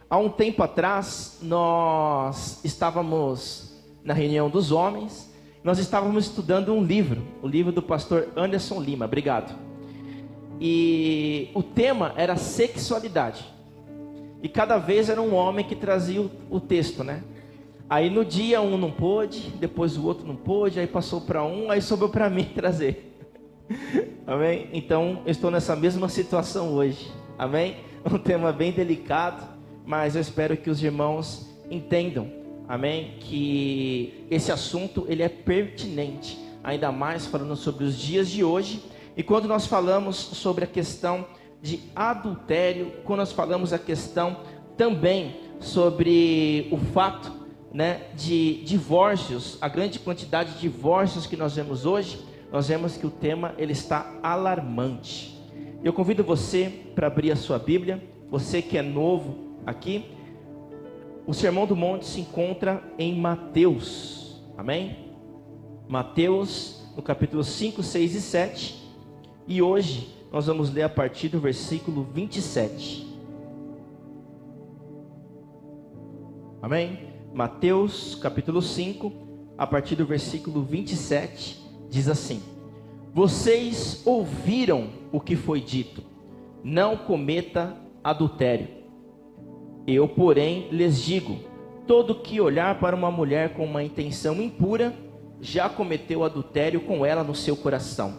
Há um tempo atrás, nós estávamos na reunião dos homens, nós estávamos estudando um livro, o livro do pastor Anderson Lima, obrigado. E o tema era sexualidade. E cada vez era um homem que trazia o texto, né? Aí no dia um não pôde, depois o outro não pôde, aí passou para um, aí sobrou para mim trazer. Amém? Então eu estou nessa mesma situação hoje. Amém? Um tema bem delicado, mas eu espero que os irmãos entendam, amém? Que esse assunto ele é pertinente, ainda mais falando sobre os dias de hoje. E quando nós falamos sobre a questão de adultério, quando nós falamos a questão também sobre o fato, né, de divórcios, a grande quantidade de divórcios que nós vemos hoje, nós vemos que o tema ele está alarmante. Eu convido você para abrir a sua Bíblia, você que é novo aqui. O Sermão do Monte se encontra em Mateus, amém? Mateus, no capítulo 5, 6 e 7, e hoje nós vamos ler a partir do versículo 27, amém? Mateus, capítulo 5, a partir do versículo 27, diz assim: Vocês ouviram o que foi dito, não cometa adultério. Eu, porém, lhes digo, todo que olhar para uma mulher com uma intenção impura, já cometeu adultério com ela no seu coração.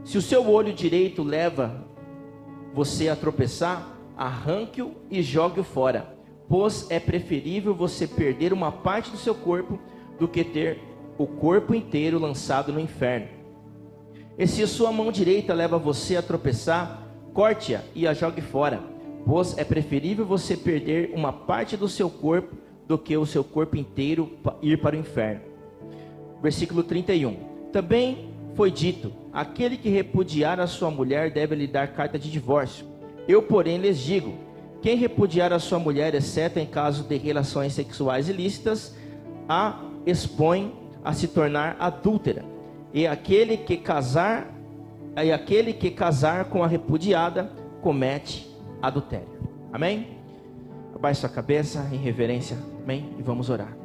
Se o seu olho direito leva você a tropeçar, arranque-o e jogue-o fora, pois é preferível você perder uma parte do seu corpo do que ter o corpo inteiro lançado no inferno. E se a sua mão direita leva você a tropeçar, corte-a e a jogue fora, pois é preferível você perder uma parte do seu corpo do que o seu corpo inteiro ir para o inferno. Versículo 31. Também foi dito, aquele que repudiar a sua mulher deve lhe dar carta de divórcio. Eu, porém, lhes digo, quem repudiar a sua mulher, exceto em caso de relações sexuais ilícitas, a expõe a se tornar adúltera. E aquele que casar com a repudiada, comete adultério. Amém? Abaixe sua cabeça em reverência, amém? E vamos orar.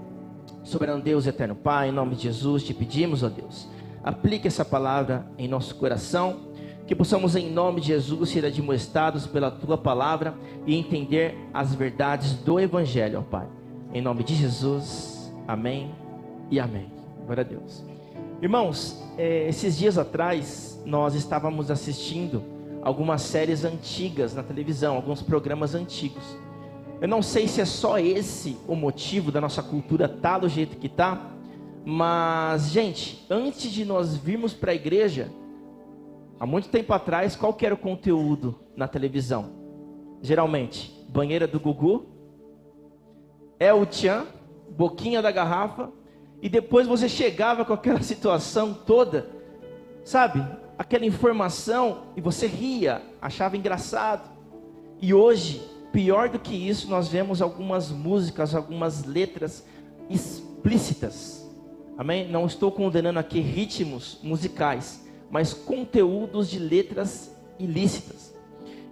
Soberano Deus, eterno Pai, em nome de Jesus, te pedimos, ó Deus, aplique essa palavra em nosso coração, que possamos em nome de Jesus ser admoestados pela tua palavra e entender as verdades do Evangelho, ó Pai. Em nome de Jesus, amém e amém. Glória a Deus. Irmãos, esses dias atrás nós estávamos assistindo algumas séries antigas na televisão, alguns programas antigos. Eu não sei se é só esse o motivo da nossa cultura estar do jeito que está, mas, gente, antes de nós virmos para a igreja, há muito tempo atrás, qual que era o conteúdo na televisão? Geralmente, banheira do Gugu, o Tchan, boquinha da garrafa, e depois você chegava com aquela situação toda, sabe? Aquela informação, e você ria, achava engraçado. E hoje, pior do que isso, nós vemos algumas músicas, algumas letras explícitas. Amém? Não estou condenando aqui ritmos musicais, mas conteúdos de letras ilícitas.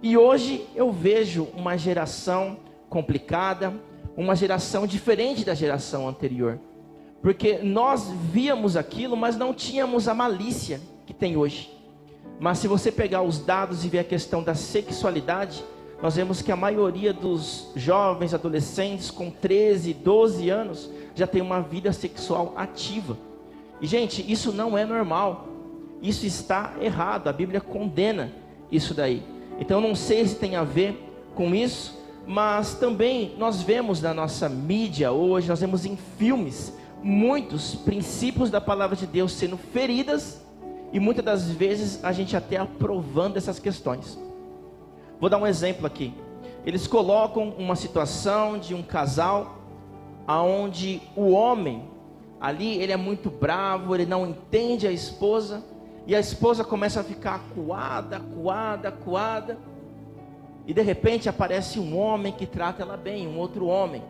E hoje eu vejo uma geração complicada, uma geração diferente da geração anterior. Porque nós víamos aquilo, mas não tínhamos a malícia que tem hoje. Mas se você pegar os dados e ver a questão da sexualidade, nós vemos que a maioria dos jovens, adolescentes com 13, 12 anos já tem uma vida sexual ativa. E gente, isso não é normal. Isso está errado. A Bíblia condena isso daí. Então não sei se tem a ver com isso, mas também nós vemos na nossa mídia hoje, nós vemos em filmes, muitos princípios da palavra de Deus sendo feridas, e muitas das vezes a gente até aprovando essas questões. Vou dar um exemplo aqui. Eles colocam uma situação de um casal aonde o homem ali, ele é muito bravo, ele não entende a esposa, e a esposa começa a ficar acuada, e de repente aparece um homem que trata ela bem, um outro homem.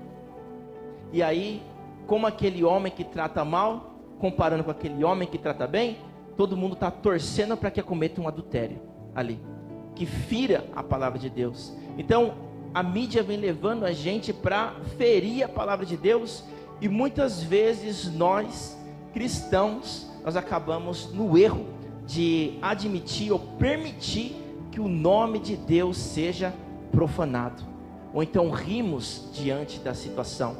E aí, como aquele homem que trata mal, comparando com aquele homem que trata bem, todo mundo está torcendo para que cometa um adultério ali, que fira a palavra de Deus. Então, a mídia vem levando a gente para ferir a palavra de Deus, e muitas vezes nós, cristãos, nós acabamos no erro de admitir ou permitir que o nome de Deus seja profanado, ou então rimos diante da situação.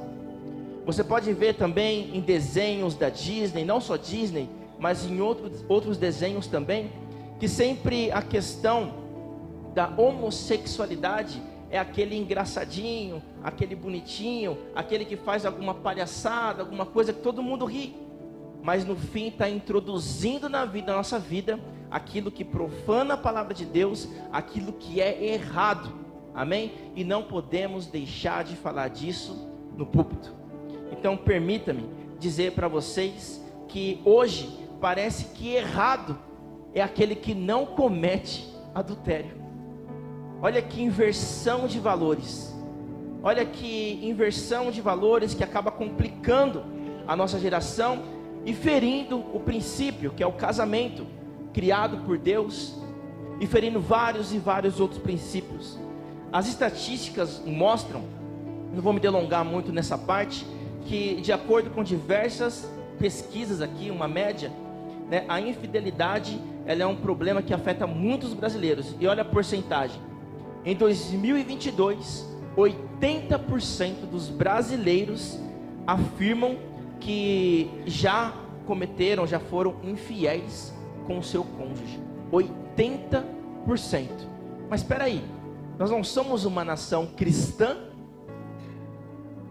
Você pode ver também em desenhos da Disney, não só Disney, mas em outros desenhos também, que sempre a questão da homossexualidade é aquele engraçadinho, aquele bonitinho, aquele que faz alguma palhaçada, alguma coisa que todo mundo ri, mas no fim está introduzindo na nossa vida, aquilo que profana a palavra de Deus, aquilo que é errado, amém? E não podemos deixar de falar disso no púlpito. Então permita-me dizer para vocês que hoje parece que errado é aquele que não comete adultério. Olha que inversão de valores. Olha que inversão de valores que acaba complicando a nossa geração e ferindo o princípio, que é o casamento, criado por Deus, e ferindo vários e vários outros princípios. As estatísticas mostram, não vou me delongar muito nessa parte, que de acordo com diversas pesquisas aqui, uma média, né, a infidelidade ela é um problema que afeta muitos brasileiros. E olha a porcentagem. Em 2022, 80% dos brasileiros afirmam que já cometeram, já foram infiéis com o seu cônjuge. 80%. Mas espera aí, nós não somos uma nação cristã?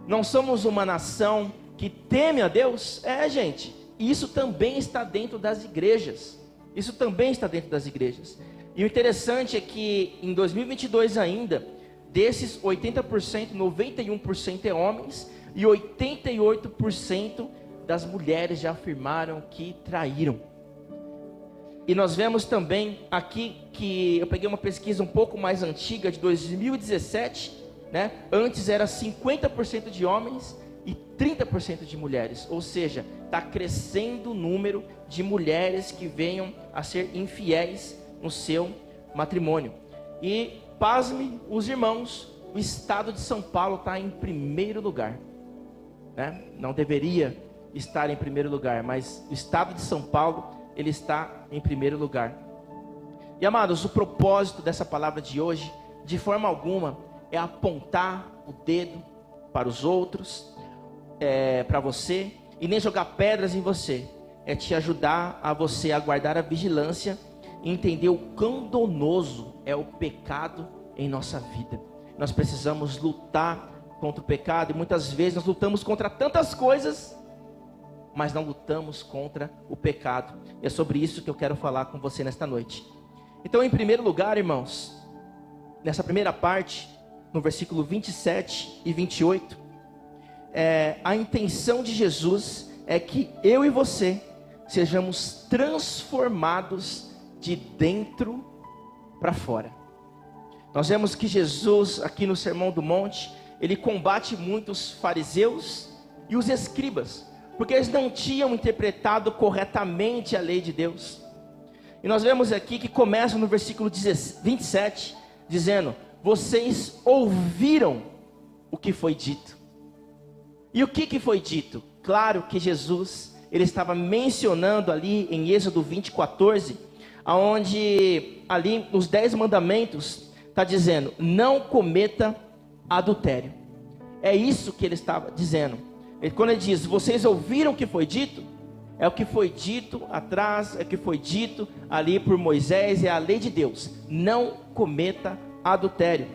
Não somos uma nação que teme a Deus? Gente, isso também está dentro das igrejas. Isso também está dentro das igrejas. E o interessante é que em 2022 ainda, desses 80%, 91% é homens, e 88% das mulheres já afirmaram que traíram. E nós vemos também aqui que eu peguei uma pesquisa um pouco mais antiga, de 2017, né? Antes era 50% de homens e 30% de mulheres, ou seja, está crescendo o número de mulheres que venham a ser infiéis no seu matrimônio. E pasme os irmãos, o estado de São Paulo está em primeiro lugar, né? Não deveria estar em primeiro lugar, mas o estado de São Paulo, ele está em primeiro lugar. E amados, o propósito dessa palavra de hoje, de forma alguma, é apontar o dedo para os outros, para você, e nem jogar pedras em você. É te ajudar a você a guardar a vigilância e entender o quão danoso é o pecado em nossa vida. Nós precisamos lutar contra o pecado, e muitas vezes nós lutamos contra tantas coisas, mas não lutamos contra o pecado. E é sobre isso que eu quero falar com você nesta noite. Então, em primeiro lugar, irmãos, nessa primeira parte, no versículo 27 e 28, a intenção de Jesus é que eu e você sejamos transformados de dentro para fora. Nós vemos que Jesus, aqui no Sermão do Monte, ele combate muito os fariseus e os escribas, porque eles não tinham interpretado corretamente a lei de Deus. E nós vemos aqui que começa no versículo 27, dizendo: vocês ouviram o que foi dito. E o que foi dito? Claro que Jesus, ele estava mencionando ali em Êxodo 20:14, aonde ali nos 10 mandamentos está dizendo: não cometa adultério. É isso que ele estava dizendo. Quando ele diz, vocês ouviram o que foi dito, é o que foi dito atrás, é o que foi dito ali por Moisés, é a lei de Deus: não cometa adultério.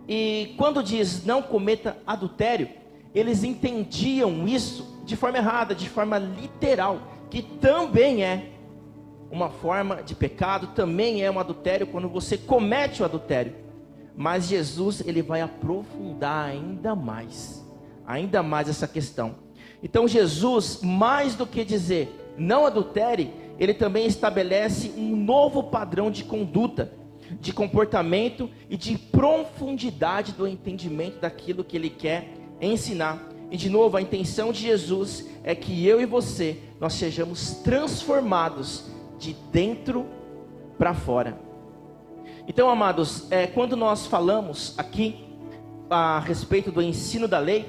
E quando diz não cometa adultério, eles entendiam isso de forma errada, de forma literal, que também é uma forma de pecado, também é um adultério quando você comete o adultério. Mas Jesus, ele vai aprofundar ainda mais essa questão. Então Jesus, mais do que dizer não adultere, ele também estabelece um novo padrão de conduta, de comportamento e de profundidade do entendimento daquilo que ele quer ensinar. E de novo, a intenção de Jesus é que eu e você, nós sejamos transformados de dentro para fora. Então, amados, quando nós falamos aqui a respeito do ensino da lei,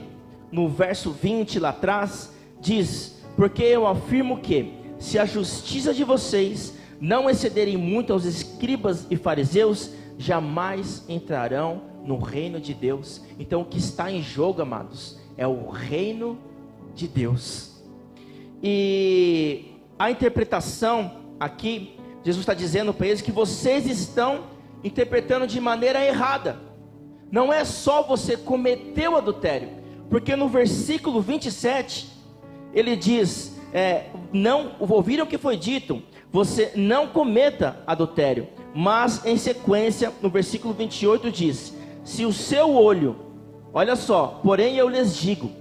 no verso 20 lá atrás, diz: porque eu afirmo que, se a justiça de vocês não excederem muito aos escribas e fariseus, jamais entrarão no reino de Deus. Então o que está em jogo, amados, é o reino de Deus. E a interpretação aqui, Jesus está dizendo para eles que vocês estão interpretando de maneira errada. Não é só você cometer o adultério, porque no versículo 27 ele diz, não ouviram o que foi dito, você não cometa adultério. Mas em sequência, no versículo 28 diz: se o seu olho, olha só, porém eu lhes digo,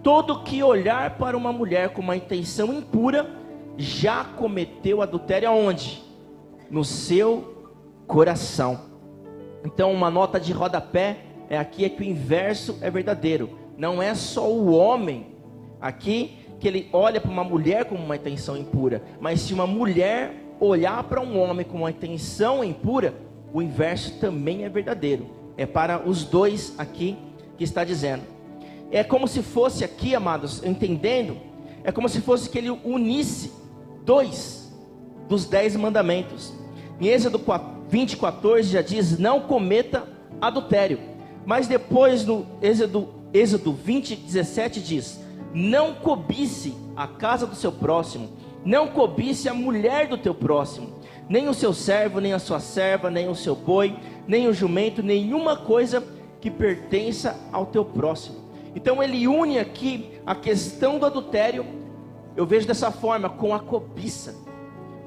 todo que olhar para uma mulher com uma intenção impura, já cometeu adultério aonde? No seu coração. Então uma nota de rodapé aqui é que o inverso é verdadeiro. Não é só o homem aqui que ele olha para uma mulher com uma intenção impura, mas se uma mulher olhar para um homem com uma intenção impura, o inverso também é verdadeiro. É para os dois aqui que está dizendo. É como se fosse aqui, amados, entendendo, é como se fosse que ele unisse 2 dos 10 mandamentos. Em Êxodo 20:14 já diz: não cometa adultério. Mas depois no Êxodo 20:17 diz: não cobice a casa do seu próximo, não cobice a mulher do teu próximo, nem o seu servo, nem a sua serva, nem o seu boi, nem o jumento, nenhuma coisa que pertença ao teu próximo. Então ele une aqui a questão do adultério, eu vejo dessa forma, com a cobiça.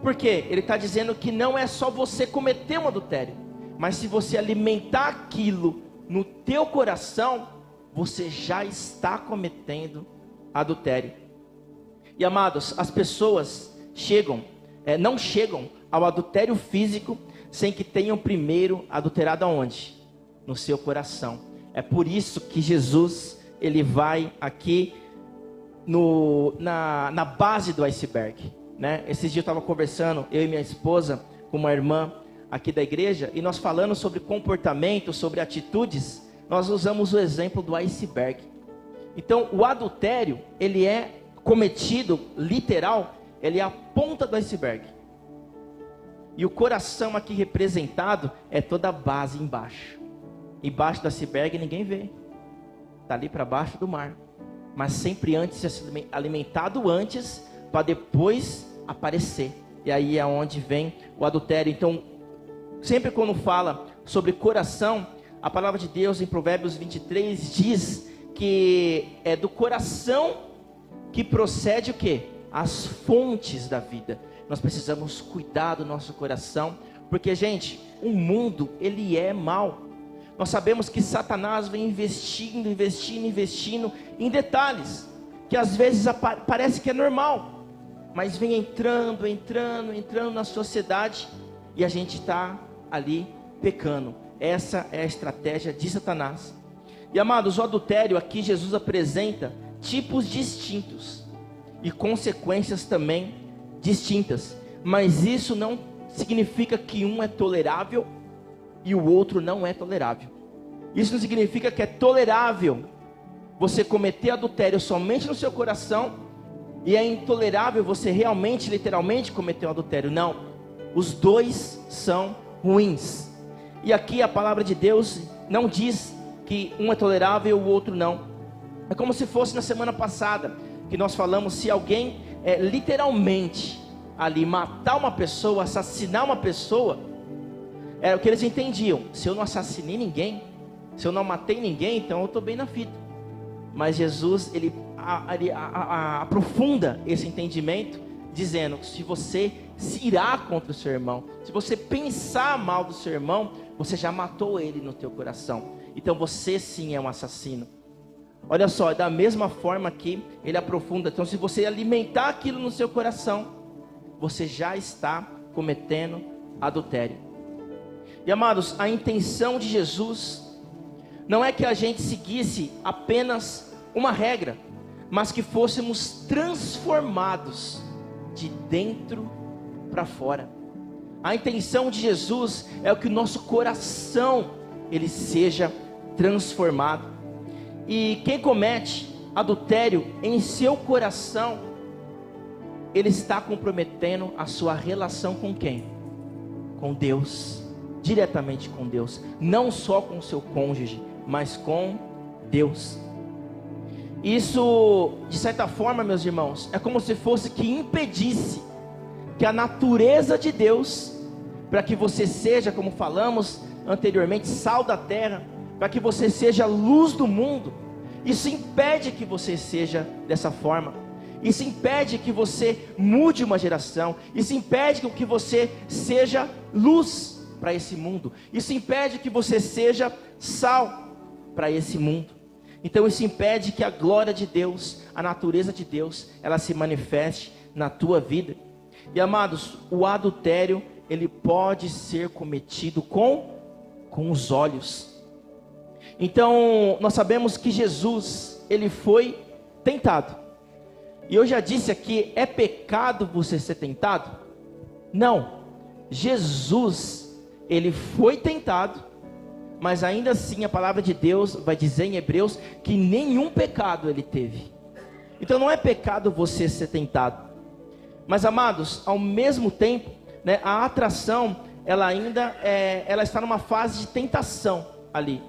Porque ele está dizendo que não é só você cometer um adultério, mas se você alimentar aquilo no teu coração, você já está cometendo adultério. E amados, as pessoas não chegam ao adultério físico sem que tenham primeiro adulterado aonde? No seu coração. É por isso que Jesus, ele vai aqui na base do iceberg, né? Esses dias eu estava conversando, eu e minha esposa, com uma irmã aqui da igreja, e nós falando sobre comportamento, sobre atitudes, nós usamos o exemplo do iceberg. Então o adultério, ele é cometido, literal, ele é a ponta do iceberg. E o coração aqui representado é toda a base embaixo. Embaixo do iceberg ninguém vê. Está ali para baixo do mar. Mas sempre antes, alimentado antes, para depois aparecer. E aí é onde vem o adultério. Então, sempre quando fala sobre coração, a palavra de Deus em Provérbios 23 diz que é do coração que procede o quê? As fontes da vida. Nós precisamos cuidar do nosso coração, porque, gente, o mundo, ele é mau. Nós sabemos que Satanás vem investindo em detalhes, que às vezes parece que é normal, mas vem entrando na sociedade, e a gente está ali pecando. Essa é a estratégia de Satanás. E amados, o adultério aqui Jesus apresenta tipos distintos e consequências também distintas, mas isso não significa que um é tolerável e o outro não é tolerável. Isso não significa que é tolerável você cometer adultério somente no seu coração e é intolerável você realmente, literalmente cometer um adultério. Não, os dois são ruins. E aqui a palavra de Deus não diz que um é tolerável e o outro não. É como se fosse na semana passada que nós falamos, se alguém literalmente ali matar uma pessoa, assassinar uma pessoa, era o que eles entendiam: se eu não assassinei ninguém, se eu não matei ninguém, então eu estou bem na vida. Mas Jesus, ele aprofunda esse entendimento, dizendo que se você se irar contra o seu irmão, se você pensar mal do seu irmão, você já matou ele no teu coração. Então você sim é um assassino. Olha só, da mesma forma que ele aprofunda. Então, se você alimentar aquilo no seu coração, você já está cometendo adultério. E amados, a intenção de Jesus não é que a gente seguisse apenas uma regra, mas que fôssemos transformados de dentro para fora. A intenção de Jesus é que o nosso coração ele seja transformado. E quem comete adultério em seu coração, ele está comprometendo a sua relação com quem? Com Deus, diretamente com Deus, não só com o seu cônjuge, mas com Deus. Isso, de certa forma, meus irmãos, é como se fosse que impedisse que a natureza de Deus, para que você seja, como falamos anteriormente, sal da terra, para que você seja luz do mundo, isso impede que você seja dessa forma. Isso impede que você mude uma geração. Isso impede que você seja luz para esse mundo. Isso impede que você seja sal para esse mundo. Então isso impede que a glória de Deus, a natureza de Deus, ela se manifeste na tua vida. E amados, o adultério, ele pode ser cometido com os olhos. Então nós sabemos que Jesus, ele foi tentado. E eu já disse aqui, é pecado você ser tentado? Não. Jesus, ele foi tentado, mas ainda assim a palavra de Deus vai dizer em Hebreus que nenhum pecado ele teve. Então não é pecado você ser tentado. Mas amados, ao mesmo tempo, né, a atração, ela ainda ela está numa fase de tentação ali.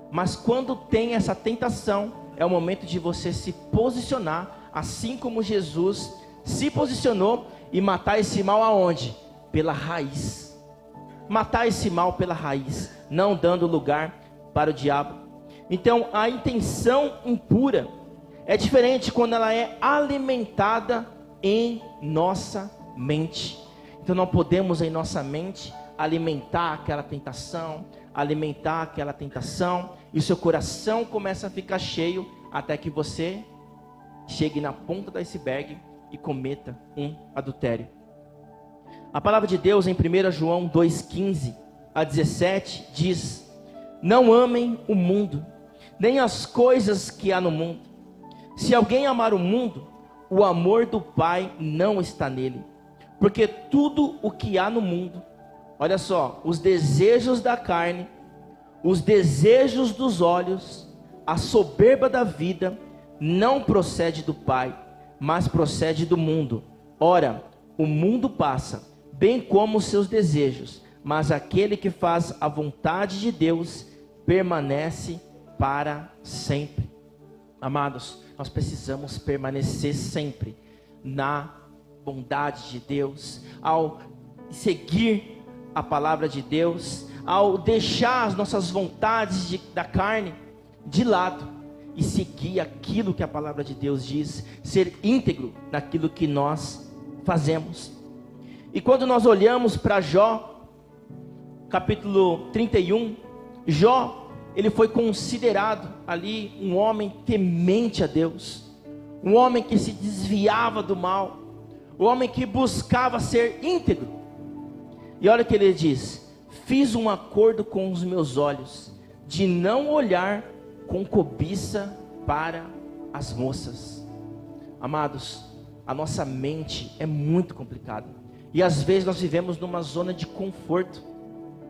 Mas quando tem essa tentação, é o momento de você se posicionar, assim como Jesus se posicionou, e matar esse mal aonde? Pela raiz. Matar esse mal pela raiz, não dando lugar para o diabo. Então a intenção impura é diferente quando ela é alimentada em nossa mente. Então não podemos em nossa mente alimentar aquela tentação, e o seu coração começa a ficar cheio, até que você chegue na ponta do iceberg e cometa um adultério. A palavra de Deus em 1 João 2,15 a 17 diz: não amem o mundo, nem as coisas que há no mundo. Se alguém amar o mundo, o amor do Pai não está nele. Porque tudo o que há no mundo, olha só, os desejos da carne, os desejos dos olhos, a soberba da vida, não procede do Pai, mas procede do mundo. Ora, o mundo passa, bem como os seus desejos, mas aquele que faz a vontade de Deus permanece para sempre. Amados, nós precisamos permanecer sempre na bondade de Deus, ao seguir a palavra de Deus, ao deixar as nossas vontades da carne de lado e seguir aquilo que a palavra de Deus diz, ser íntegro naquilo que nós fazemos. E quando nós olhamos para Jó, capítulo 31, Jó, ele foi considerado ali um homem temente a Deus, um homem que se desviava do mal, um homem que buscava ser íntegro. E olha o que ele diz: fiz um acordo com os meus olhos, de não olhar com cobiça para as moças. Amados, a nossa mente é muito complicada, e às vezes nós vivemos numa zona de conforto,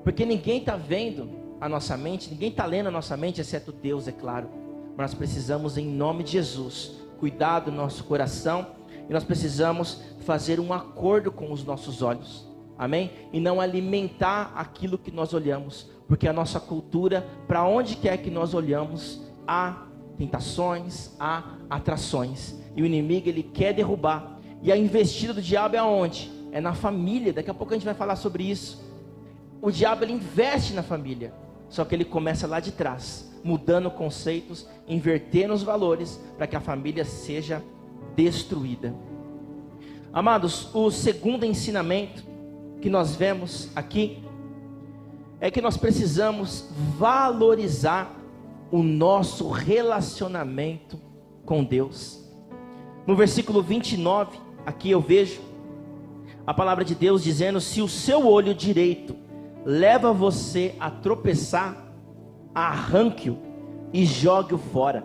porque ninguém está vendo a nossa mente, ninguém está lendo a nossa mente, exceto Deus, é claro. Mas nós precisamos, em nome de Jesus, cuidar do nosso coração, e nós precisamos fazer um acordo com os nossos olhos, amém? E não alimentar aquilo que nós olhamos, porque a nossa cultura, para onde quer que nós olhamos, há tentações, há atrações, e o inimigo, ele quer derrubar. E a investida do diabo é aonde? É na família. Daqui a pouco a gente vai falar sobre isso. O diabo, ele investe na família, só que ele começa lá de trás, mudando conceitos, invertendo os valores, para que a família seja destruída. Amados, o segundo ensinamento que nós vemos aqui é que nós precisamos valorizar o nosso relacionamento com Deus. No versículo 29, aqui eu vejo a palavra de Deus dizendo: se o seu olho direito leva você a tropeçar, arranque-o e jogue-o fora,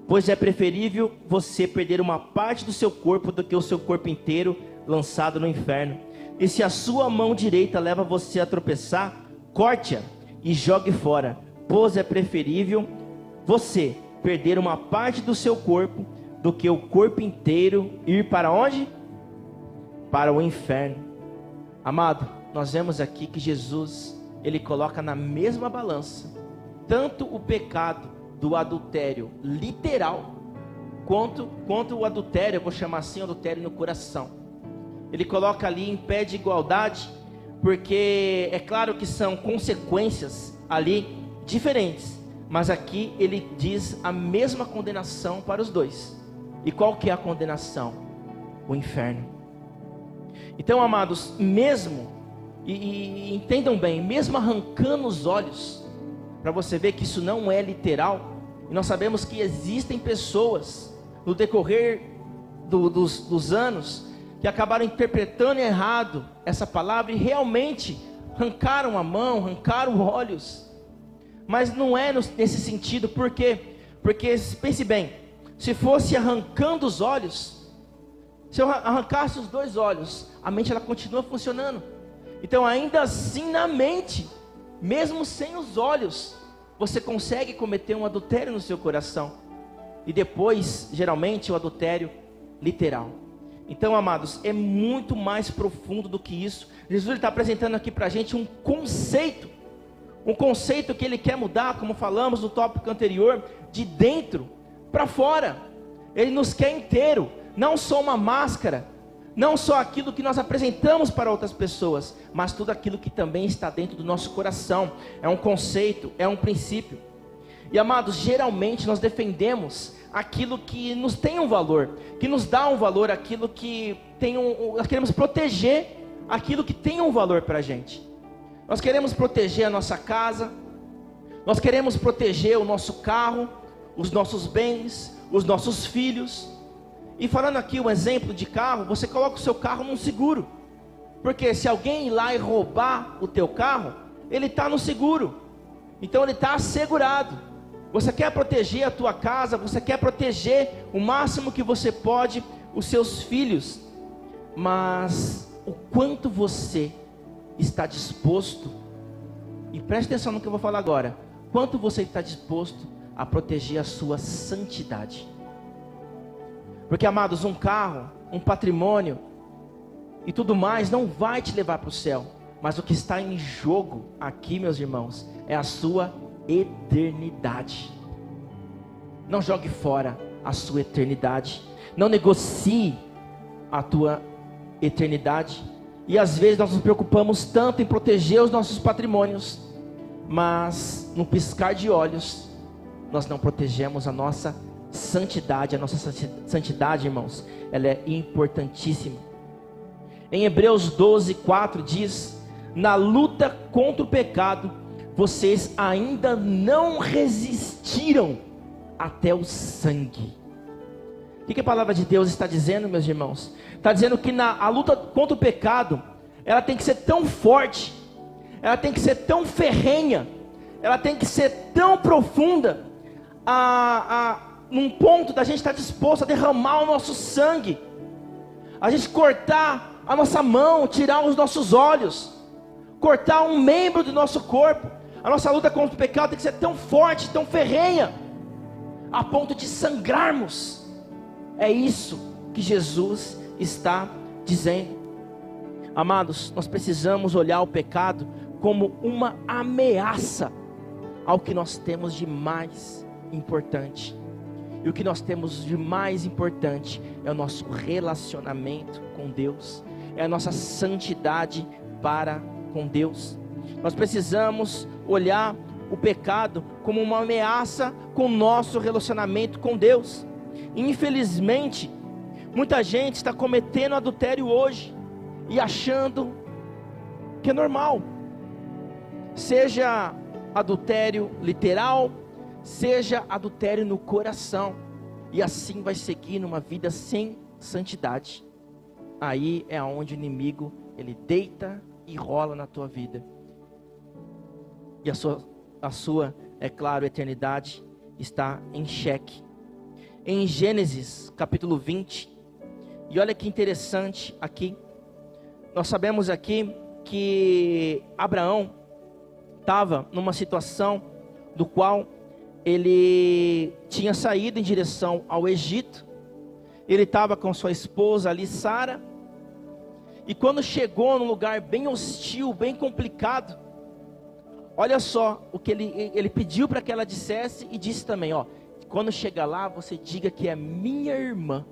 pois é preferível você perder uma parte do seu corpo do que o seu corpo inteiro lançado no inferno. E se a sua mão direita leva você a tropeçar, corte-a e jogue fora, pois é preferível você perder uma parte do seu corpo do que o corpo inteiro ir para onde? Para o inferno. Amado, nós vemos aqui que Jesus, ele coloca na mesma balança tanto o pecado do adultério literal, quanto o adultério, eu vou chamar assim, adultério no coração. Ele coloca ali em pé de igualdade, porque é claro que são consequências ali diferentes, mas aqui ele diz a mesma condenação para os dois. E qual que é a condenação? O inferno. Então, amados, mesmo, e entendam bem, mesmo arrancando os olhos, para você ver que isso não é literal, e nós sabemos que existem pessoas no decorrer dos anos que acabaram interpretando errado essa palavra e realmente arrancaram a mão, arrancaram olhos. Mas não é nesse sentido, por quê? Porque pense bem, se fosse arrancando os olhos, se eu arrancasse os dois olhos, a mente ela continua funcionando. Então ainda assim na mente, mesmo sem os olhos, você consegue cometer um adultério no seu coração. E depois, geralmente, o adultério literal. Então, amados, é muito mais profundo do que isso. Jesus está apresentando aqui para a gente um conceito que ele quer mudar, como falamos no tópico anterior, de dentro para fora. Ele nos quer inteiro, não só uma máscara, não só aquilo que nós apresentamos para outras pessoas, mas tudo aquilo que também está dentro do nosso coração. É um conceito, é um princípio. E amados, geralmente nós defendemos aquilo que nos tem um valor, que nos dá um valor, aquilo que tem nós queremos proteger aquilo que tem um valor para a gente. Nós queremos proteger a nossa casa, nós queremos proteger o nosso carro, os nossos bens, os nossos filhos. E falando aqui um exemplo de carro, você coloca o seu carro num seguro, porque se alguém ir lá e roubar o teu carro, ele está no seguro, então ele está assegurado. Você quer proteger a tua casa, você quer proteger o máximo que você pode os seus filhos, mas o quanto você está disposto, e preste atenção no que eu vou falar agora, quanto você está disposto a proteger a sua santidade? Porque, amados, um carro, um patrimônio e tudo mais não vai te levar para o céu, mas o que está em jogo aqui, meus irmãos, é a sua eternidade. Não jogue fora a sua eternidade, não negocie a tua eternidade. E às vezes nós nos preocupamos tanto em proteger os nossos patrimônios, mas no piscar de olhos nós não protegemos a nossa santidade. A nossa santidade, irmãos, ela é importantíssima. Em Hebreus 12:4 diz: na luta contra o pecado, vocês ainda não resistiram até o sangue. O que a palavra de Deus está dizendo, meus irmãos? Está dizendo que a luta contra o pecado, ela tem que ser tão forte, ela tem que ser tão ferrenha, ela tem que ser tão profunda, num ponto da gente estar disposto a derramar o nosso sangue, a gente cortar a nossa mão, tirar os nossos olhos, cortar um membro do nosso corpo. A nossa luta contra o pecado tem que ser tão forte, tão ferrenha, a ponto de sangrarmos. É isso que Jesus está dizendo. Amados, nós precisamos olhar o pecado como uma ameaça ao que nós temos de mais importante. E o que nós temos de mais importante é o nosso relacionamento com Deus, é a nossa santidade para com Deus. Nós precisamos olhar o pecado como uma ameaça com o nosso relacionamento com Deus. Infelizmente, muita gente está cometendo adultério hoje e achando que é normal, seja adultério literal, seja adultério no coração, e assim vai seguir numa vida sem santidade. Aí é onde o inimigo, ele deita e rola na tua vida, e a sua, é claro, eternidade está em xeque. Em Gênesis capítulo 20, E olha que interessante aqui. Nós sabemos aqui que Abraão estava numa situação do qual ele tinha saído em direção ao Egito. Ele estava com sua esposa ali, Sara. E quando chegou num lugar bem hostil, bem complicado, olha só o que ele pediu para que ela dissesse e disse também, ó, quando chegar lá, você diga que é minha irmã.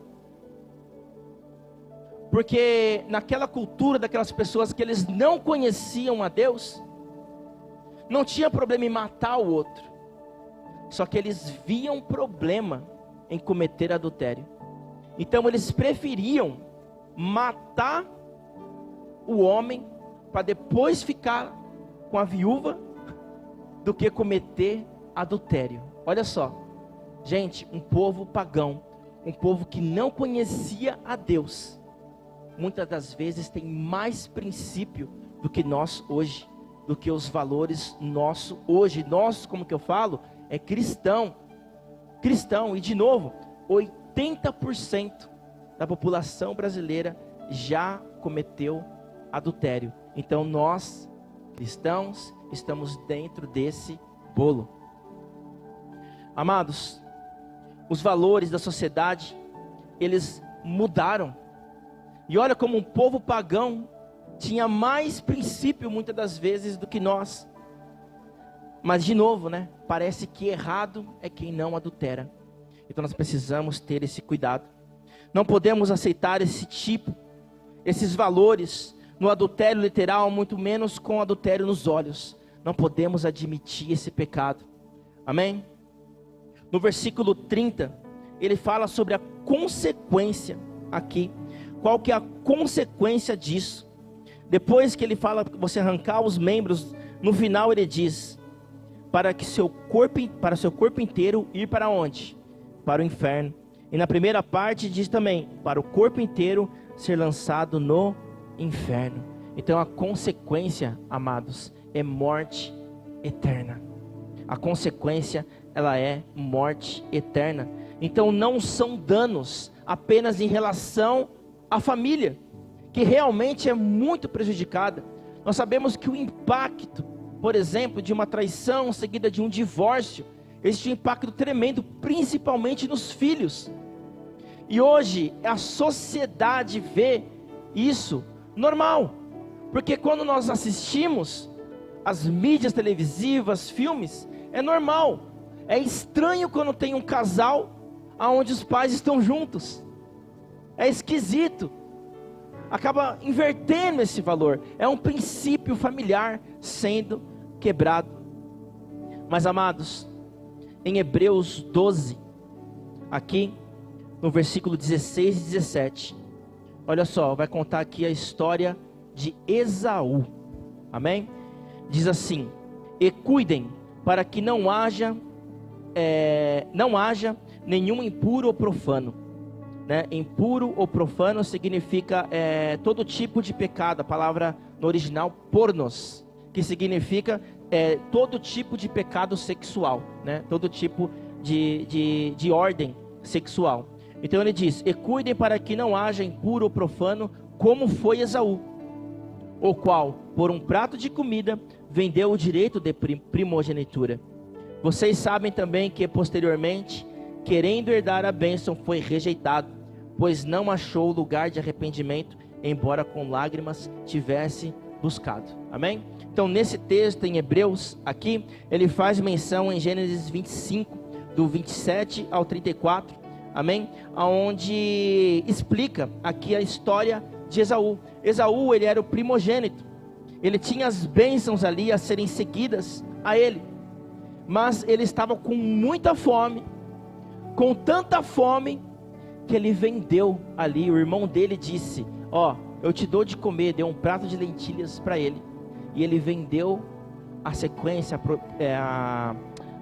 Porque naquela cultura daquelas pessoas que eles não conheciam a Deus, não tinha problema em matar o outro. Só que eles viam problema em cometer adultério. Então eles preferiam matar o homem para depois ficar com a viúva do que cometer adultério. Olha só, gente, um povo pagão, um povo que não conhecia a Deus, muitas das vezes tem mais princípio do que nós hoje, do que os valores nossos hoje. Nós, como que eu falo, é cristão, e de novo, 80% da população brasileira já cometeu adultério. Então nós, cristãos, estamos dentro desse bolo. Amados, os valores da sociedade, eles mudaram. E olha como um povo pagão tinha mais princípio muitas das vezes do que nós. Mas de novo, né? Parece que errado é quem não adultera. Então nós precisamos ter esse cuidado. Não podemos aceitar esses valores no adultério literal, muito menos com adultério nos olhos. Não podemos admitir esse pecado. Amém? No versículo 30, ele fala sobre a consequência aqui. Qual que é a consequência disso? Depois que ele fala que você arrancar os membros, no final ele diz: para seu corpo inteiro ir para onde? Para o inferno. E na primeira parte diz também, para o corpo inteiro ser lançado no inferno. Então a consequência, amados, é morte eterna. A consequência, ela é morte eterna. Então não são danos apenas em relação à família, que realmente é muito prejudicada. Nós sabemos que o impacto, por exemplo, de uma traição seguida de um divórcio, existe um impacto tremendo, principalmente nos filhos. E hoje a sociedade vê isso normal, porque quando nós assistimos as mídias televisivas, filmes, é normal. É estranho quando tem um casal onde os pais estão juntos. É esquisito. Acaba invertendo esse valor. É um princípio familiar sendo quebrado. Mas amados, em Hebreus 12, aqui no versículo 16 e 17, olha só, vai contar aqui a história de Esaú. Amém? Diz assim: e cuidem para que não haja nenhum impuro ou profano. Né? Impuro ou profano significa todo tipo de pecado. A palavra no original pornos, que significa todo tipo de pecado sexual, né? Todo tipo de ordem sexual. Então ele diz: e cuidem para que não haja impuro ou profano, como foi Esaú, o qual por um prato de comida vendeu o direito de primogenitura. Vocês sabem também que posteriormente, querendo herdar a bênção, foi rejeitado, pois não achou lugar de arrependimento, embora com lágrimas tivesse buscado. Amém? Então nesse texto em Hebreus aqui, ele faz menção em Gênesis 25, do 27 ao 34, amém? Onde explica aqui a história de Esaú. Esaú, ele era o primogênito, ele tinha as bênçãos ali a serem seguidas a ele, mas ele estava com muita fome, com tanta fome, que ele vendeu ali. O irmão dele disse: ó, eu te dou de comer, deu um prato de lentilhas para ele, e ele vendeu a sequência,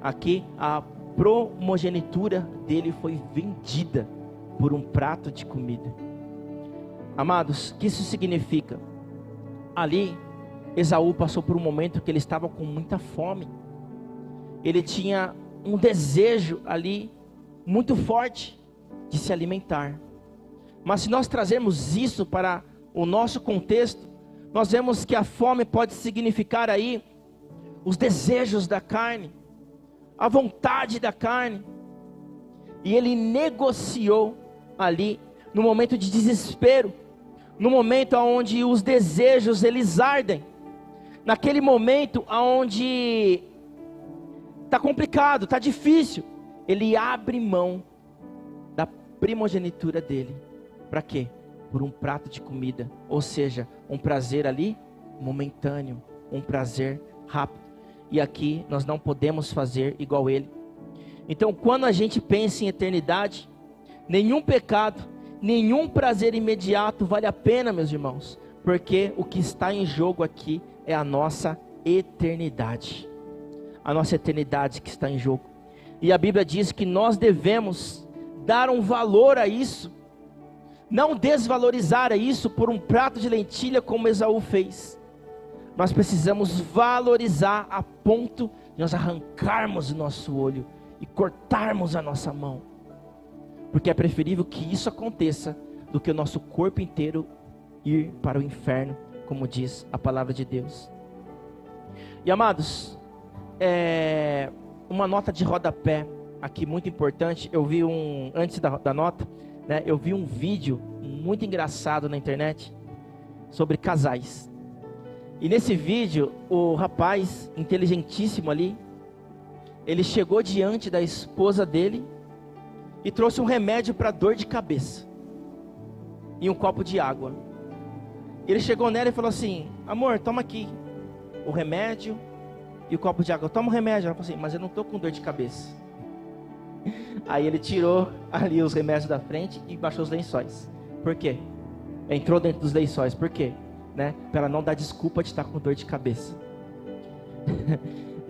aqui a primogenitura dele foi vendida por um prato de comida. Amados, o que isso significa? Ali, Esaú passou por um momento que ele estava com muita fome, ele tinha um desejo ali muito forte de se alimentar. Mas se nós trazermos isso para o nosso contexto, nós vemos que a fome pode significar aí os desejos da carne, a vontade da carne. E ele negociou ali, no momento de desespero, no momento onde os desejos eles ardem, naquele momento onde está complicado, está difícil, ele abre mão da primogenitura dele. Para quê? Por um prato de comida, ou seja, um prazer ali momentâneo, um prazer rápido. E aqui nós não podemos fazer igual ele. Então, quando a gente pensa em eternidade, nenhum pecado, nenhum prazer imediato vale a pena, meus irmãos, porque o que está em jogo aqui é a nossa eternidade. A nossa eternidade que está em jogo. E a Bíblia diz que nós devemos dar um valor a isso, não desvalorizar isso por um prato de lentilha como Esaú fez. Nós precisamos valorizar a ponto de nós arrancarmos o nosso olho e cortarmos a nossa mão, porque é preferível que isso aconteça do que o nosso corpo inteiro ir para o inferno, como diz a palavra de Deus. E amados, uma nota de rodapé aqui muito importante. Eu vi antes da nota, né, eu vi um vídeo muito engraçado na internet sobre casais. E nesse vídeo, o rapaz inteligentíssimo ali, ele chegou diante da esposa dele e trouxe um remédio para dor de cabeça e um copo de água. Ele chegou nela e falou assim: amor, toma aqui o remédio e o copo de água. Toma o remédio. Ela falou assim: mas eu não estou com dor de cabeça. Aí ele tirou ali os remédios da frente e baixou os lençóis. Por quê? Entrou dentro dos lençóis. Por quê? Né? Para ela não dar desculpa de estar com dor de cabeça.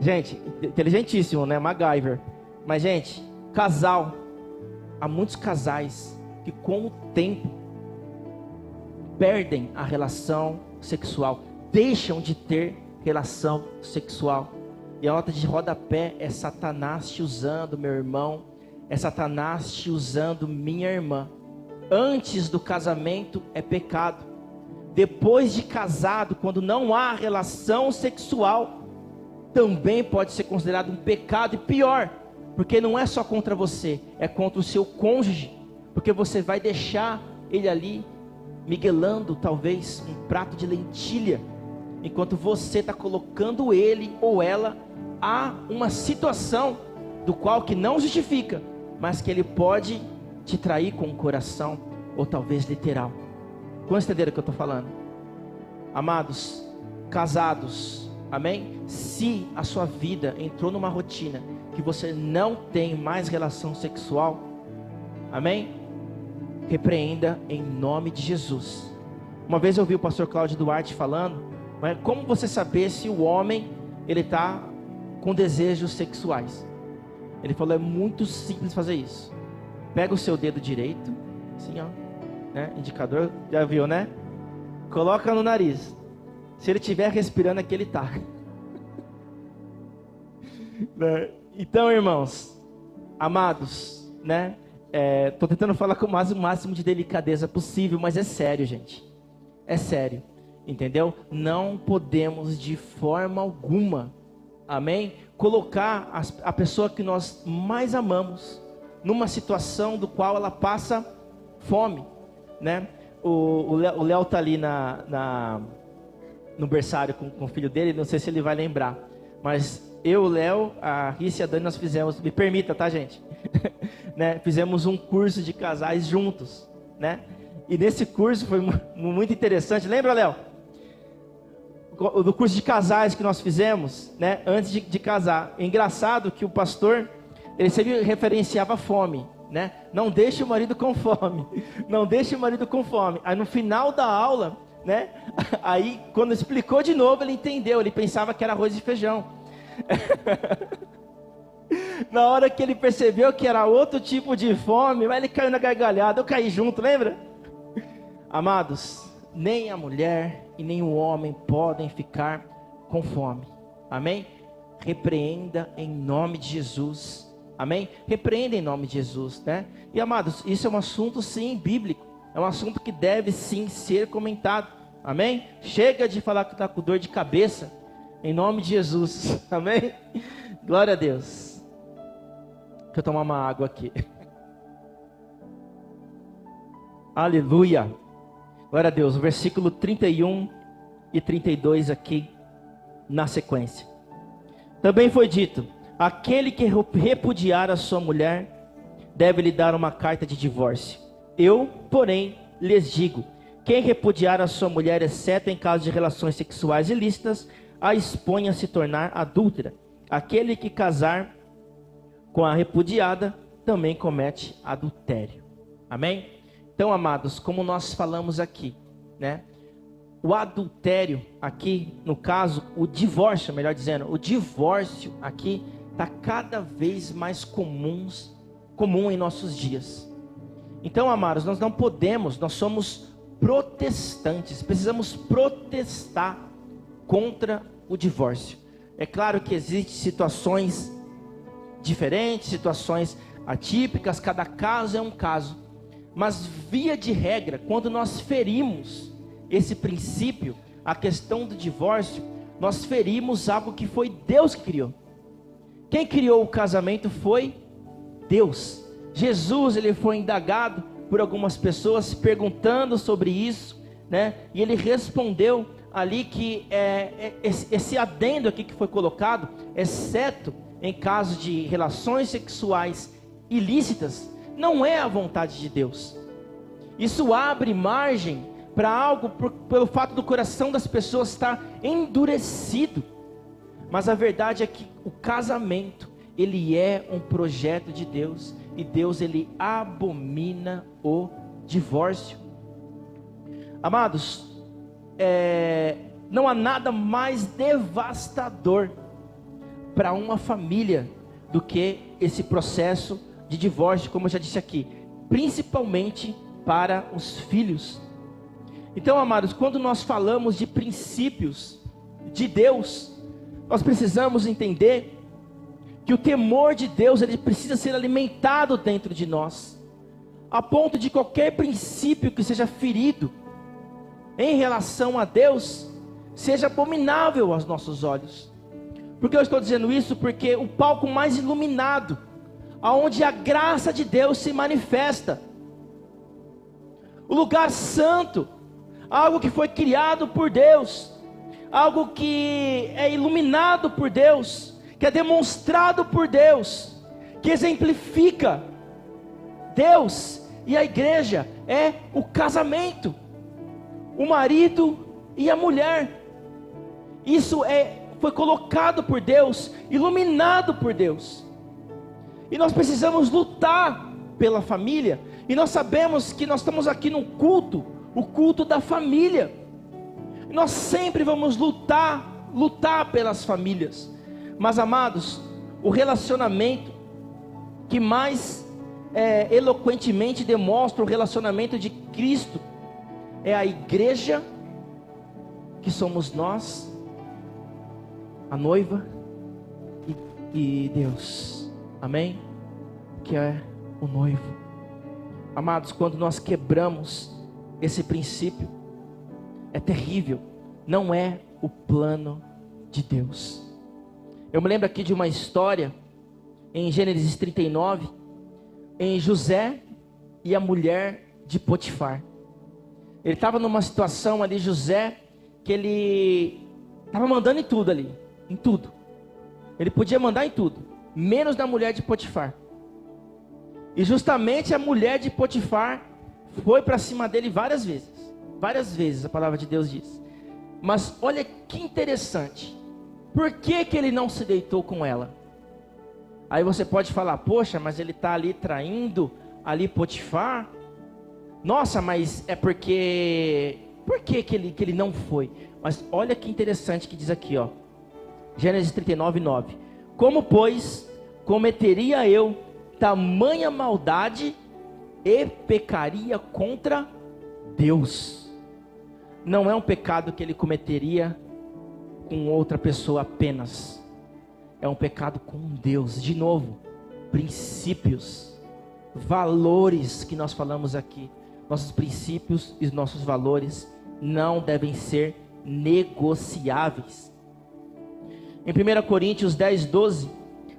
Gente, inteligentíssimo, né? MacGyver. Mas, gente, casal. Há muitos casais que com o tempo perdem a relação sexual, deixam de ter relação sexual. E a nota de rodapé é Satanás te usando, meu irmão, é Satanás te usando, minha irmã. Antes do casamento é pecado. Depois de casado, quando não há relação sexual, também pode ser considerado um pecado. E pior, porque não é só contra você, é contra o seu cônjuge, porque você vai deixar ele ali miguelando talvez um prato de lentilha, enquanto você está colocando ele ou ela a uma situação do qual que não justifica, mas que ele pode te trair com o coração, ou talvez literal. Quantos entenderam o que eu estou falando? Amados, casados, amém? Se a sua vida entrou numa rotina que você não tem mais relação sexual, amém? Repreenda em nome de Jesus. Uma vez eu ouvi o pastor Cláudio Duarte falando, como você saber se o homem ele está com desejos sexuais? Ele falou: é muito simples fazer isso. Pega o seu dedo direito, assim ó, né? Indicador, já viu, né? Coloca no nariz. Se ele estiver respirando, é que ele está. Então, irmãos, amados, né? Estou tentando falar com o máximo de delicadeza possível, mas é sério, gente. É sério, entendeu? Não podemos de forma alguma, amém? Colocar a pessoa que nós mais amamos numa situação do qual ela passa fome, né? O Léo está ali no berçário com o filho dele, não sei se ele vai lembrar, mas eu, o Léo, a Rissa e a Dani, nós fizemos, me permita, tá, gente? Né? Fizemos um curso de casais juntos, né? E nesse curso foi muito interessante. Lembra, Léo? Do curso de casais que nós fizemos, né? Antes de casar. É engraçado que o pastor, ele sempre referenciava fome, né? Não deixe o marido com fome. Não deixe o marido com fome. Aí no final da aula, né? Aí quando explicou de novo, ele entendeu. Ele pensava que era arroz e feijão. Na hora que ele percebeu que era outro tipo de fome, ele caiu na gargalhada. Eu caí junto, lembra? Amados, nem a mulher e nem o homem podem ficar com fome. Amém? Repreenda em nome de Jesus. Amém? Repreenda em nome de Jesus, né? E amados, isso é um assunto sim bíblico. É um assunto que deve sim ser comentado. Amém? Chega de falar que está com dor de cabeça. Em nome de Jesus. Amém? Glória a Deus. Deixa eu tomar uma água aqui. Aleluia. Glória a Deus. O versículo 31 e 32 aqui na sequência. Também foi dito: aquele que repudiar a sua mulher deve lhe dar uma carta de divórcio. Eu, porém, lhes digo: quem repudiar a sua mulher, exceto em caso de relações sexuais ilícitas, a expõe a se tornar adúltera. Aquele que casar com a repudiada também comete adultério. Amém? Então, amados, como nós falamos aqui, né? O adultério aqui, no caso, o divórcio, melhor dizendo, o divórcio aqui está cada vez mais comum em nossos dias. Então, amados, nós não podemos, nós somos protestantes, precisamos protestar contra o divórcio. É claro que existem situações diferentes, situações atípicas, cada caso é um caso. Mas via de regra, quando nós ferimos esse princípio, a questão do divórcio, nós ferimos algo que foi Deus que criou. Quem criou o casamento foi Deus. Jesus, ele foi indagado por algumas pessoas perguntando sobre isso, né? E ele respondeu ali que esse adendo aqui que foi colocado, exceto em caso de relações sexuais ilícitas, não é a vontade de Deus. Isso abre margem para algo pelo fato do coração das pessoas estar endurecido. Mas a verdade é que o casamento, ele é um projeto de Deus, e Deus, ele abomina o divórcio. Amados, não há nada mais devastador para uma família do que esse processo de divórcio, como eu já disse aqui, principalmente para os filhos. Então, amados, quando nós falamos de princípios de Deus, nós precisamos entender que o temor de Deus, ele precisa ser alimentado dentro de nós, a ponto de qualquer princípio que seja ferido em relação a Deus, seja abominável aos nossos olhos. Por que eu estou dizendo isso? Porque o palco mais iluminado, aonde a graça de Deus se manifesta, o lugar santo, algo que foi criado por Deus, algo que é iluminado por Deus, que é demonstrado por Deus, que exemplifica Deus e a igreja, é o casamento, o marido e a mulher. Isso foi colocado por Deus, iluminado por Deus. E nós precisamos lutar pela família. E nós sabemos que nós estamos aqui num culto, o culto da família. Nós sempre vamos lutar pelas famílias. Mas, amados, o relacionamento que mais eloquentemente demonstra o relacionamento de Cristo é a igreja, que somos nós, a noiva, e Deus. Amém? Que é o noivo. Amados, quando nós quebramos esse princípio, é terrível. Não é o plano de Deus. Eu me lembro aqui de uma história em Gênesis 39, em José e a mulher de Potifar. Ele estava numa situação ali, José, que ele estava mandando em tudo ali, em tudo. Ele podia mandar em tudo, menos na mulher de Potifar. E justamente a mulher de Potifar foi para cima dele várias vezes a palavra de Deus diz. Mas olha que interessante, por que ele não se deitou com ela? Aí você pode falar, poxa, mas ele está ali traindo ali Potifar. Nossa, mas é porque... Por que ele não foi? Mas olha que interessante que diz aqui, ó. Gênesis 39, 9. Como, pois, cometeria eu tamanha maldade e pecaria contra Deus? Não é um pecado que ele cometeria com outra pessoa apenas. É um pecado com Deus. De novo, princípios, valores que nós falamos aqui. nossos princípios e nossos valores não devem ser negociáveis. Em 1 Coríntios 10, 12,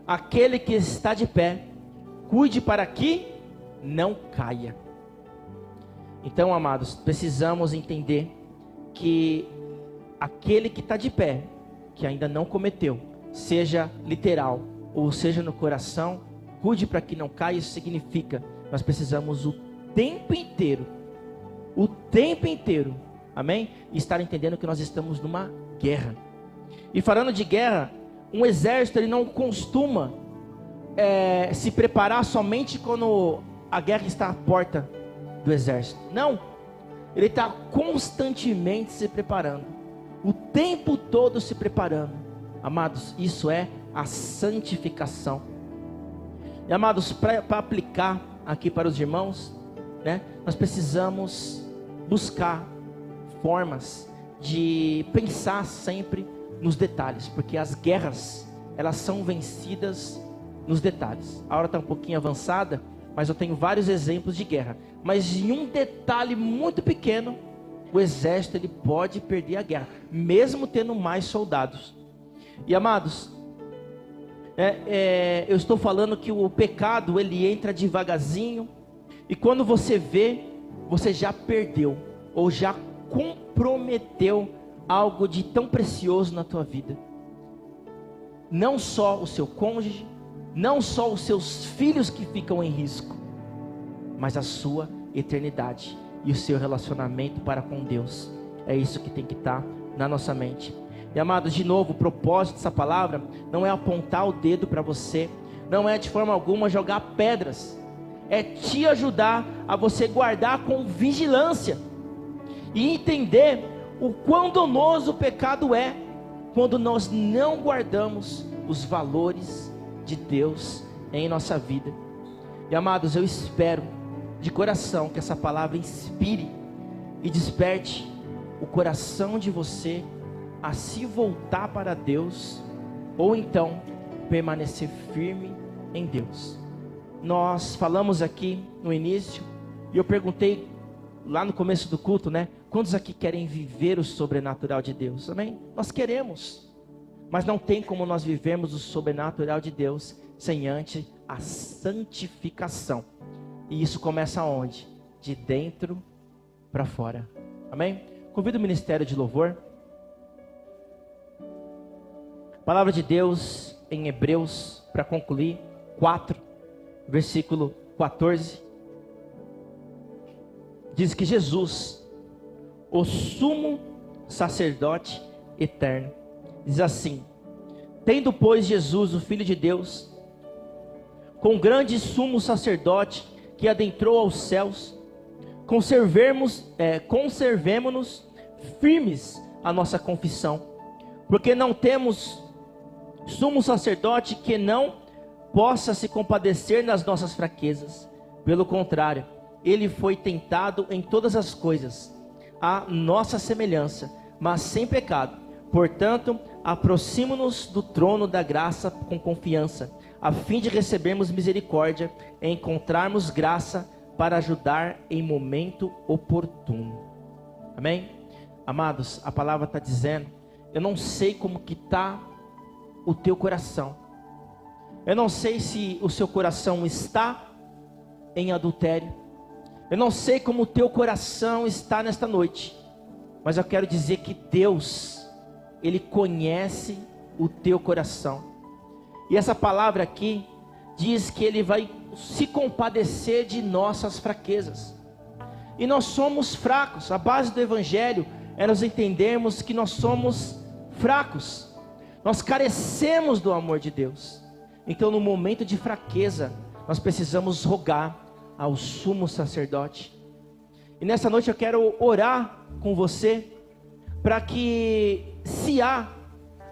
aquele que está de pé, cuide para que não caia. Então, amados, precisamos entender que aquele que está de pé, que ainda não cometeu, seja literal ou seja no coração, cuide para que não caia. Isso significa, nós precisamos o tempo inteiro, amém? E estar entendendo que nós estamos numa guerra. E falando de guerra, um exército ele não costuma se preparar somente quando a guerra está à porta do exército. Não, ele está constantemente se preparando, o tempo todo se preparando. Amados, isso é a santificação. E amados, para aplicar aqui para os irmãos, né, nós precisamos buscar formas de pensar sempre nos detalhes, porque as guerras, elas são vencidas nos detalhes. A hora está um pouquinho avançada, mas eu tenho vários exemplos de guerra. Mas em um detalhe muito pequeno, o exército ele pode perder a guerra, mesmo tendo mais soldados. E amados, eu estou falando que o pecado ele entra devagarzinho, e quando você vê, você já perdeu, ou já comprometeu algo de tão precioso na tua vida. Não só o seu cônjuge, não só os seus filhos que ficam em risco, mas a sua eternidade e o seu relacionamento para com Deus. É isso que tem que estar na nossa mente. E amados, de novo, o propósito dessa palavra não é apontar o dedo para você, não é de forma alguma jogar pedras, é te ajudar a você guardar com vigilância e entender o quão danoso o pecado é quando nós não guardamos os valores de Deus em nossa vida. E amados, eu espero de coração que essa palavra inspire e desperte o coração de você a se voltar para Deus, ou então permanecer firme em Deus. Nós falamos aqui no início, e eu perguntei lá no começo do culto, né? Quantos aqui querem viver o sobrenatural de Deus? Amém? Nós queremos, mas não tem como nós vivermos o sobrenatural de Deus sem antes a santificação. E isso começa aonde? De dentro para fora. Amém? Convido o ministério de louvor. Palavra de Deus em Hebreus, para concluir, 4, versículo 14. Diz que Jesus, o sumo sacerdote eterno, diz assim: tendo pois Jesus, o Filho de Deus, com grande sumo sacerdote que adentrou aos céus, conservemo-nos firmes a nossa confissão, porque não temos sumo sacerdote que não possa se compadecer nas nossas fraquezas. Pelo contrário, ele foi tentado em todas as coisas, à nossa semelhança, mas sem pecado. Portanto, aproximo-nos do trono da graça com confiança, a fim de recebermos misericórdia e encontrarmos graça para ajudar em momento oportuno. Amém? Amados, a palavra está dizendo, eu não sei como que está o teu coração. Eu não sei se o seu coração está em adultério. Eu não sei como o teu coração está nesta noite. Mas eu quero dizer que Deus, Ele conhece o teu coração. E essa palavra aqui diz que Ele vai se compadecer de nossas fraquezas. E nós somos fracos. A base do Evangelho é nós entendermos que nós somos fracos. Nós carecemos do amor de Deus. Então, no momento de fraqueza, nós precisamos rogar ao sumo sacerdote. E nessa noite eu quero orar com você, para que, se há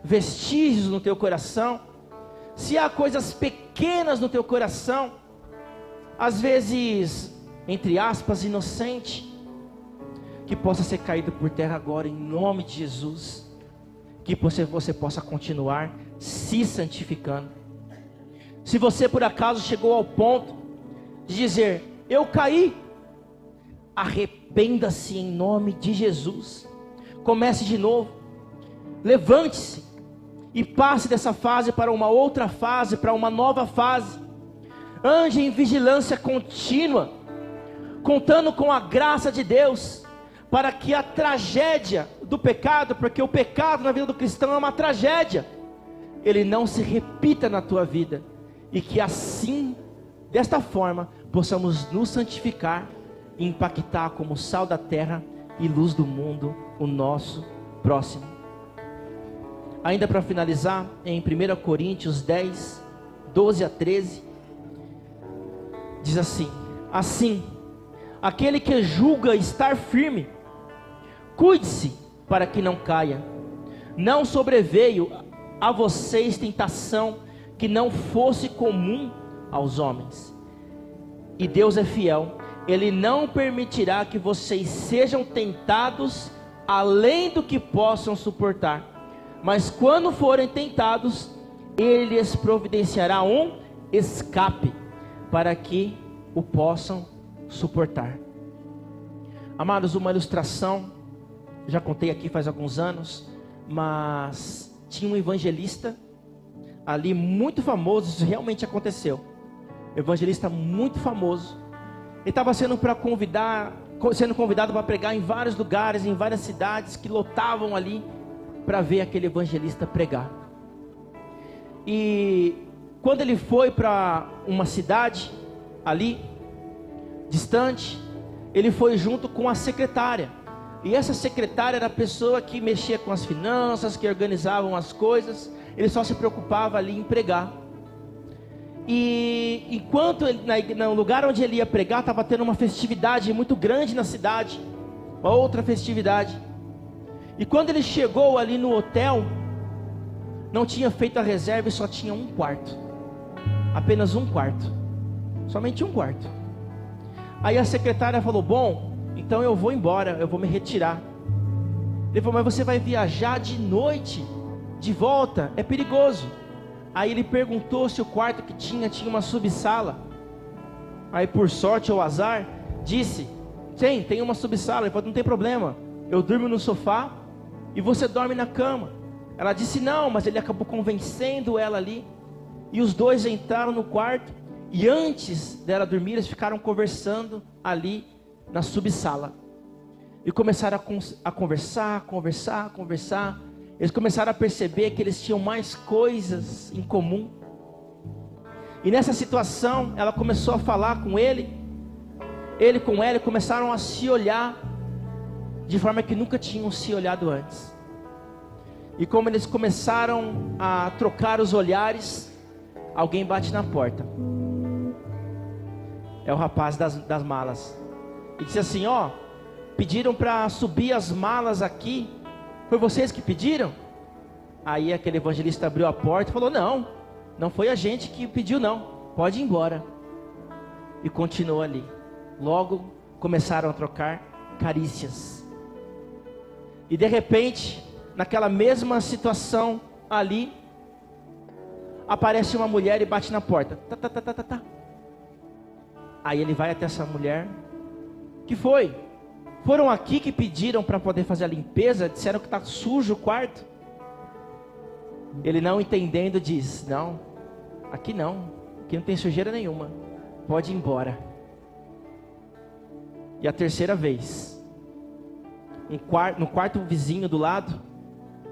vestígios no teu coração, se há coisas pequenas no teu coração, às vezes, entre aspas, inocente, que possa ser caído por terra agora, em nome de Jesus. Que você possa continuar se santificando. Se você por acaso chegou ao ponto de dizer, eu caí, arrependa-se em nome de Jesus. Comece de novo. Levante-se e passe dessa fase para uma outra fase, para uma nova fase. Ande em vigilância contínua, contando com a graça de Deus, para que a tragédia do pecado, porque o pecado na vida do cristão é uma tragédia, ele não se repita na tua vida, e que assim, desta forma, possamos nos santificar e impactar como sal da terra e luz do mundo o nosso próximo. Ainda para finalizar, em 1 Coríntios 10, 12 a 13, diz assim: assim, aquele que julga estar firme, cuide-se para que não caia. Não sobreveio a vocês tentação que não fosse comum aos homens. E Deus é fiel, Ele não permitirá que vocês sejam tentados além do que possam suportar. Mas quando forem tentados, Ele lhes providenciará um escape, para que o possam suportar. Amados, uma ilustração, já contei aqui faz alguns anos, mas tinha um evangelista ali muito famoso, isso realmente aconteceu, evangelista muito famoso. Ele estava sendo convidado para pregar em vários lugares, em várias cidades que lotavam ali para ver aquele evangelista pregar. E quando ele foi para uma cidade ali distante, ele foi junto com a secretária. E essa secretária era a pessoa que mexia com as finanças, que organizavam as coisas. Ele só se preocupava ali em pregar. E enquanto no lugar onde ele ia pregar, estava tendo uma festividade muito grande na cidade, uma outra festividade. E quando ele chegou ali no hotel, não tinha feito a reserva e só tinha um quarto, apenas um quarto, somente um quarto. Aí a secretária falou: bom, então eu vou embora, eu vou me retirar. Ele falou: mas você vai viajar de noite, de volta, é perigoso. Aí ele perguntou se o quarto que tinha uma subsala. Aí por sorte ou azar, disse: tem uma subsala. Ele falou: não tem problema, eu durmo no sofá e você dorme na cama. Ela disse não, mas ele acabou convencendo ela ali. E os dois entraram no quarto, e antes dela dormir, eles ficaram conversando ali na subsala. E começaram a conversar. Eles começaram a perceber que eles tinham mais coisas em comum. E nessa situação, ela começou a falar com ele. Ele com ela começaram a se olhar de forma que nunca tinham se olhado antes. E como eles começaram a trocar os olhares, alguém bate na porta. É o rapaz das malas. E disse assim: ó, pediram para subir as malas aqui. Foi vocês que pediram? Aí aquele evangelista abriu a porta e falou: não foi a gente que pediu não, pode ir embora. E continuou ali. Logo começaram a trocar carícias. E de repente, naquela mesma situação ali, aparece uma mulher e bate na porta. Tá. Aí ele vai até essa mulher. Que foi? Foram aqui que pediram para poder fazer a limpeza, disseram que está sujo o quarto. Ele, não entendendo, diz: não, aqui não tem sujeira nenhuma, pode ir embora. E a terceira vez, no quarto vizinho do lado,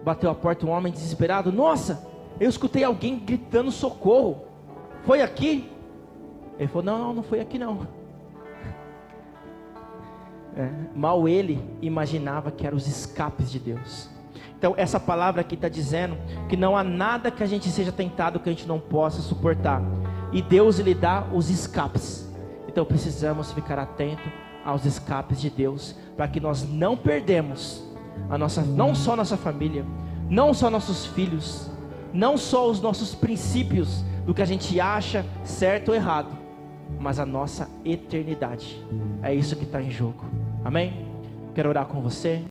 bateu a porta um homem desesperado: nossa, eu escutei alguém gritando socorro, foi aqui? Ele falou: não foi aqui não. Mal ele imaginava que eram os escapes de Deus. Então essa palavra aqui está dizendo que não há nada que a gente seja tentado que a gente não possa suportar, e Deus lhe dá os escapes. Então precisamos ficar atentos aos escapes de Deus, para que nós não perdemos não só nossa família, não só nossos filhos, não só os nossos princípios do que a gente acha certo ou errado, mas a nossa eternidade. É isso que está em jogo. Amém? Quero orar com você.